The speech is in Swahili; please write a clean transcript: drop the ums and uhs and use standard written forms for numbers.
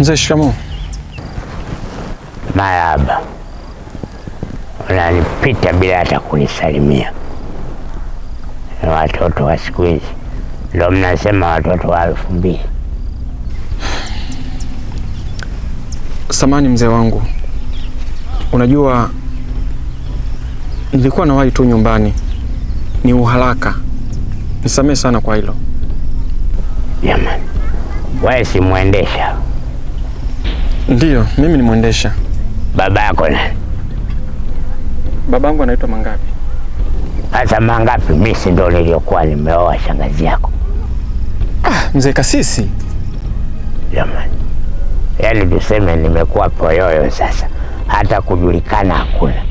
Mzee, shikamoo. Marahaba. Unanipita bila hata kunisalimia. Watoto wa siku hizi ndio mnasema watoto wa 2000. Samahani mzee wangu, unajua nilikuwa nawahi tu nyumbani, ni uharaka, nisamehe sana kwa hilo. Jamani, wewe si mwendesha? Ndiyo, mimi ni mwendesha. Baba yako nani? Babangu anaitwa Mangapi. Hata Mangapi mimi si ndo niliokuwa nimeoa shangazi yako? Mzee Kasisi. Jamani, yaani tuseme nimekuwa poyoyo sasa, hata kujulikana hakuna.